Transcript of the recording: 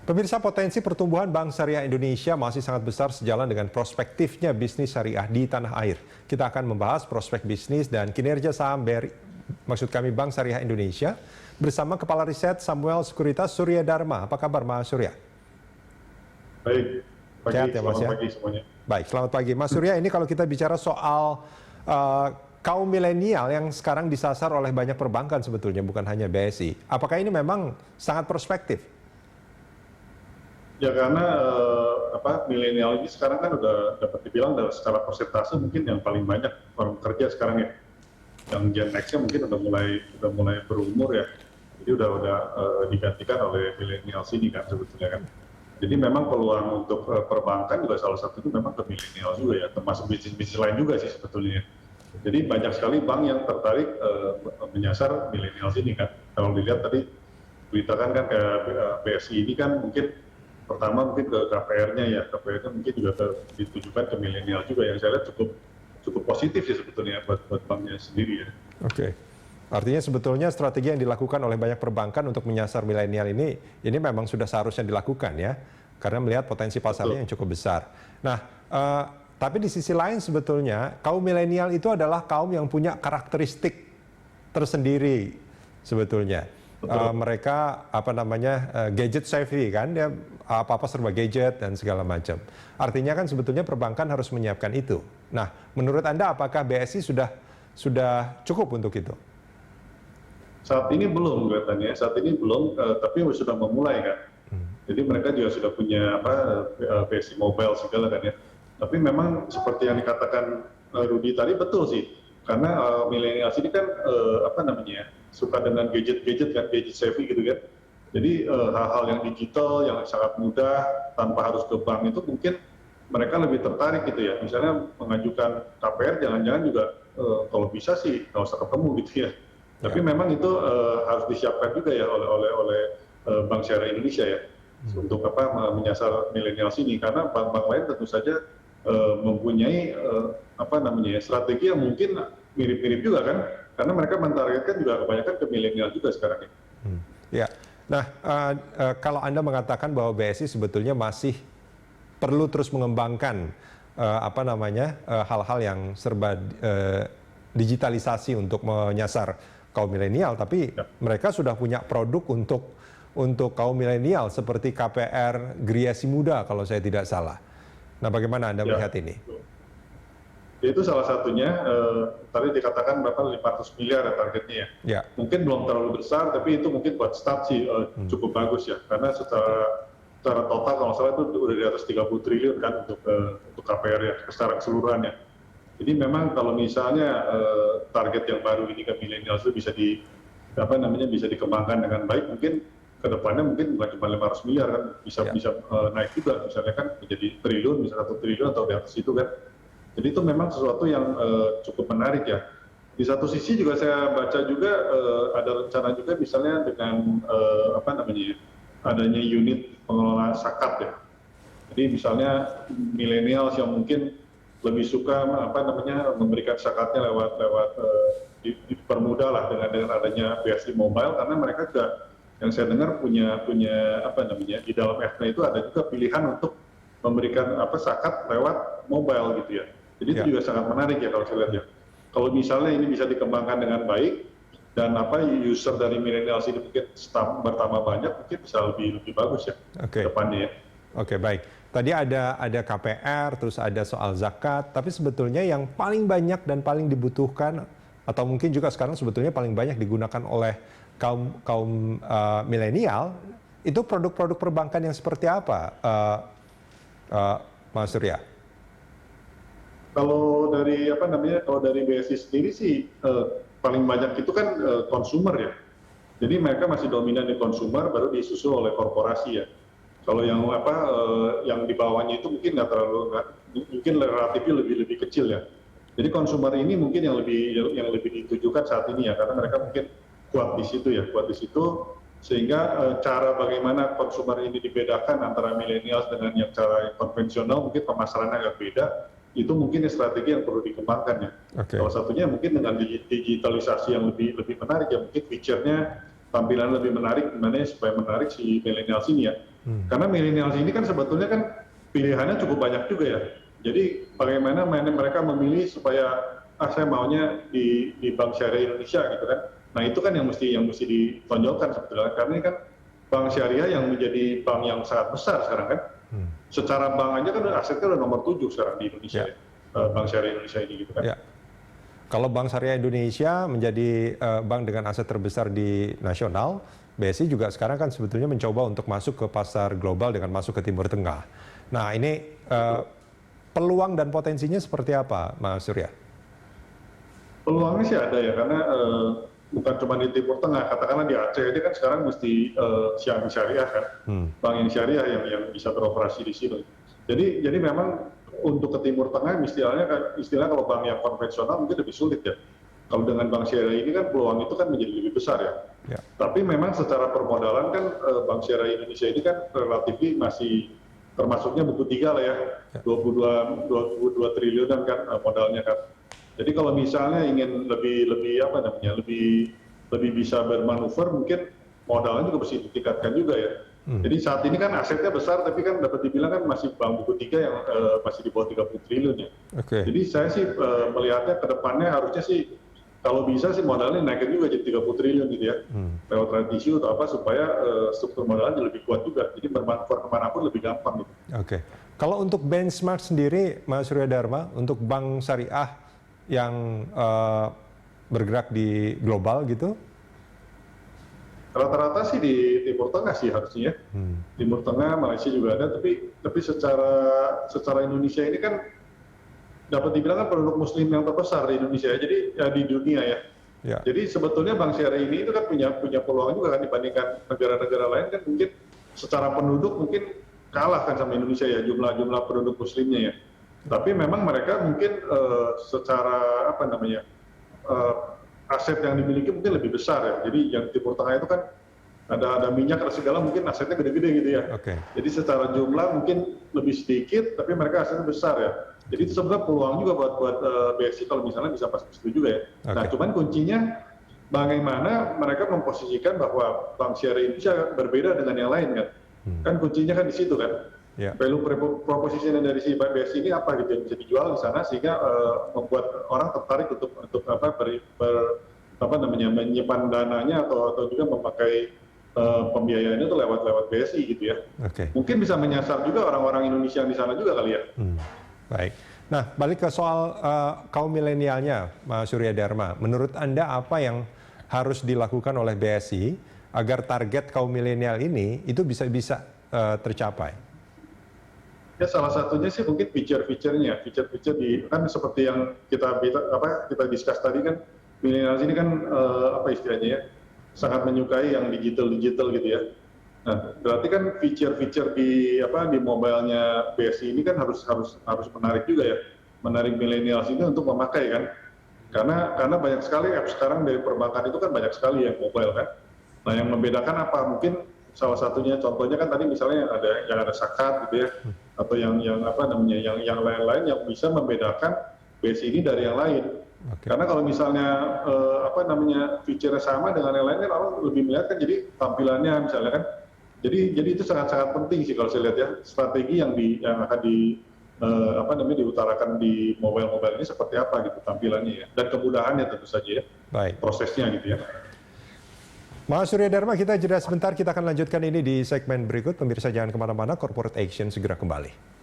Pemirsa, potensi pertumbuhan Bank Syariah Indonesia masih sangat besar sejalan dengan prospektifnya bisnis syariah di tanah air. Kita akan membahas prospek bisnis dan kinerja saham Bank Syariah Indonesia bersama Kepala Riset Samuel Sekuritas Surya Dharma. Apa kabar Mas Surya? Baik, Selamat pagi semuanya. Baik, selamat pagi Mas Surya. Ini kalau kita bicara soal kaum milenial yang sekarang disasar oleh banyak perbankan sebetulnya, bukan hanya BSI. Apakah ini memang sangat prospektif? Ya karena milenial ini sekarang kan udah dapat dibilang secara persentase mungkin yang paling banyak orang kerja sekarang ya. Yang Gen X-nya mungkin udah mulai berumur ya. Jadi udah digantikan oleh milenial sini kan sebetulnya kan. Jadi memang peluang untuk perbankan juga salah satu itu memang ke milenial juga ya, termasuk bisnis-bisnis lain juga sih sebetulnya. Jadi banyak sekali bank yang tertarik menyasar milenial sini kan. Kalau dilihat tadi berita kan kayak BSI ini kan mungkin pertama mungkin ke KPR-nya ya, KPR-nya mungkin juga ditujukan ke milenial juga yang saya lihat cukup positif sih sebetulnya buat banknya sendiri ya. Oke. Artinya sebetulnya strategi yang dilakukan oleh banyak perbankan untuk menyasar milenial ini memang sudah seharusnya dilakukan ya, karena melihat potensi pasarnya yang cukup besar. Nah, tapi di sisi lain sebetulnya kaum milenial itu adalah kaum yang punya karakteristik tersendiri sebetulnya. Mereka gadget savvy kan, dia apa-apa serba gadget dan segala macam. Artinya kan sebetulnya perbankan harus menyiapkan itu. Nah, menurut Anda apakah BSI sudah cukup untuk itu? Saat ini belum kelihatannya, tapi sudah memulai kan. Jadi mereka juga sudah punya BSI Mobile segala kan ya. Tapi memang seperti yang dikatakan Rudy tadi betul sih, karena milenial ini kan suka dengan gadget kan, gadget savvy gitu kan. Jadi hal-hal yang digital yang sangat mudah tanpa harus ke bank itu mungkin mereka lebih tertarik gitu ya. Misalnya mengajukan KPR jangan-jangan juga kalau bisa sih nggak usah ketemu gitu ya. Tapi memang itu harus disiapkan juga ya oleh Bank Syariah Indonesia ya untuk menyasar milenial sini, karena bank-bank lain tentu saja mempunyai strategi yang mungkin mirip-mirip juga kan, karena mereka mentargetkan juga kebanyakan ke milenial juga sekarang ini. Ya, nah kalau Anda mengatakan bahwa BSI sebetulnya masih perlu terus mengembangkan hal-hal yang serba digitalisasi untuk menyasar kaum milenial, tapi mereka sudah punya produk untuk kaum milenial seperti KPR Griasi Muda kalau saya tidak salah. Nah, bagaimana Anda melihat ini? Itu salah satunya, tadi dikatakan berapa 500 miliar ya targetnya ya. Mungkin belum terlalu besar, tapi itu mungkin buat start sih cukup bagus ya, karena secara total kalau salah itu udah di atas 30 triliun kan untuk KPR ya, secara keseluruhannya. Jadi memang kalau misalnya target yang baru ini ke milenial itu bisa bisa dikembangkan dengan baik, mungkin kedepannya mungkin bukan cuma 500 miliar kan, bisa naik juga, misalnya kan menjadi triliun, bisa 1 triliun atau di atas itu kan. Jadi itu memang sesuatu yang cukup menarik ya. Di satu sisi juga saya baca juga ada rencana juga misalnya dengan adanya unit pengelola zakat ya. Jadi misalnya milenial yang mungkin lebih suka memberikan zakatnya lewat dipermudah lah dengan adanya BSI Mobile, karena mereka juga yang saya dengar punya di dalam app-nya itu ada juga pilihan untuk memberikan zakat lewat mobile gitu ya. Jadi itu juga sangat menarik ya kalau saya lihat ya. Kalau misalnya ini bisa dikembangkan dengan baik dan user dari milenial ini mungkin bertambah banyak, mungkin bisa lebih bagus ya depannya ya. Oke, baik. Tadi ada KPR, terus ada soal zakat, tapi sebetulnya yang paling banyak dan paling dibutuhkan atau mungkin juga sekarang sebetulnya paling banyak digunakan oleh kaum milenial itu produk-produk perbankan yang seperti apa, Mas Surya? Kalau dari kalau dari BSI sendiri sih paling banyak itu kan konsumer ya. Jadi mereka masih dominan di konsumer, baru disusul oleh korporasi ya. Kalau yang di bawahnya itu mungkin mungkin relatif lebih kecil ya. Jadi konsumer ini mungkin yang lebih ditujukan saat ini ya, karena mereka mungkin kuat di situ sehingga cara bagaimana konsumer ini dibedakan antara milenial dengan yang cara konvensional mungkin pemasarannya agak beda. Itu mungkin strategi yang perlu dikembangkan ya. Salah satunya mungkin dengan digitalisasi yang lebih menarik ya, mungkin feature-nya tampilan lebih menarik, gimana supaya menarik si milenial sini ya. Karena milenials ini kan sebetulnya kan pilihannya cukup banyak juga ya. Jadi bagaimana mereka memilih supaya saya maunya di Bank Syariah Indonesia gitu kan. Nah itu kan yang mesti ditonjolkan sebetulnya. Karena ini kan Bank Syariah yang menjadi bank yang sangat besar sekarang kan. Secara bank aja kan asetnya udah nomor 7 sekarang di Indonesia. Bank Syariah Indonesia ini gitu kan. Kalau Bank Syariah Indonesia menjadi bank dengan aset terbesar di nasional, BSI juga sekarang kan sebetulnya mencoba untuk masuk ke pasar global dengan masuk ke Timur Tengah. Nah ini peluang dan potensinya seperti apa, Mas Surya? Peluangnya sih ada ya, karena bukan cuma di Timur Tengah, katakanlah di Aceh ini kan sekarang mesti siang syariah kan, bank yang syariah yang bisa beroperasi di sini. Jadi memang untuk ke Timur Tengah istilah kalau bank yang konvensional mungkin lebih sulit ya. Kalau dengan bank syariah ini kan peluang itu kan menjadi lebih besar ya. Tapi memang secara permodalan kan Bank Syariah Indonesia ini kan relatif masih termasuknya buku 3 lah ya, 22 triliunan kan modalnya kan. Jadi kalau misalnya ingin lebih bisa bermanuver, mungkin modalnya juga mesti ditingkatkan juga ya. Jadi saat ini kan asetnya besar, tapi kan dapat dibilang kan masih bank buku 3 yang masih di bawah 30 triliun ya. Jadi saya sih melihatnya ke depannya harusnya sih kalau bisa sih modalnya naikin juga jadi 30 triliun gitu ya. Lewat trade issue atau apa supaya struktur modalnya lebih kuat juga. Jadi bermanuver kemanapun lebih gampang gitu. Kalau untuk benchmark sendiri, Mas Surya Dharma, untuk bank syariah yang bergerak di global gitu? Rata-rata sih di Timur Tengah sih harusnya. Timur Tengah, Malaysia juga ada, tapi secara Indonesia ini kan dapat dibilang kan penduduk Muslim yang terbesar di Indonesia, jadi ya, di dunia ya. Jadi sebetulnya Bank Syariah ini itu kan punya peluang juga kan dibandingkan negara-negara lain kan mungkin secara penduduk mungkin kalah kan sama Indonesia ya jumlah penduduk Muslimnya ya. Tapi memang mereka mungkin secara aset yang dimiliki mungkin lebih besar ya. Jadi yang Timur Tengah itu kan ada minyak, ada segala mungkin asetnya gede-gede gitu ya. Jadi secara jumlah mungkin lebih sedikit, tapi mereka asetnya besar ya. Jadi itu sebenarnya peluang juga buat BSI kalau misalnya bisa masuk ke situ juga ya. Nah cuman kuncinya bagaimana mereka memposisikan bahwa Bank Syariah Indonesia berbeda dengan yang lain kan. Kan kuncinya kan di situ kan. Value proposition dari si BSI ini apa gitu yang bisa dijual di sana sehingga membuat orang tertarik untuk menyimpan dananya atau juga memakai pembiayaannya itu lewat BSI gitu ya. Mungkin bisa menyasar juga orang-orang Indonesia di sana juga kali ya. Baik. Nah, balik ke soal kaum milenialnya, Mas Surya Dharma. Menurut Anda apa yang harus dilakukan oleh BSI agar target kaum milenial ini itu bisa tercapai? Ya salah satunya sih mungkin fitur-fiturnya kan seperti yang kita discuss tadi kan milenial ini kan istilahnya ya sangat menyukai yang digital gitu ya. Nah berarti kan fitur di mobilenya BSI ini kan harus menarik juga ya, menarik milenial ini untuk memakai kan, karena banyak sekali apps sekarang dari perbankan itu kan banyak sekali yang mobile kan. Nah yang membedakan apa mungkin salah satunya contohnya kan tadi misalnya yang ada zakat gitu ya, atau yang lain-lain yang bisa membedakan BSI ini dari yang lain. Karena kalau misalnya fiturnya sama dengan yang lain kan orang lebih melihat kan jadi tampilannya misalnya kan. Jadi itu sangat penting sih kalau saya lihat ya, strategi yang akan diutarakan di mobile ini seperti apa gitu tampilannya ya, dan kemudahannya tentu saja ya. Prosesnya gitu ya. Mas Surya Dharma, kita jeda sebentar, kita akan lanjutkan ini di segmen berikut. Pemirsa jangan kemana-mana, Corporate Action segera kembali.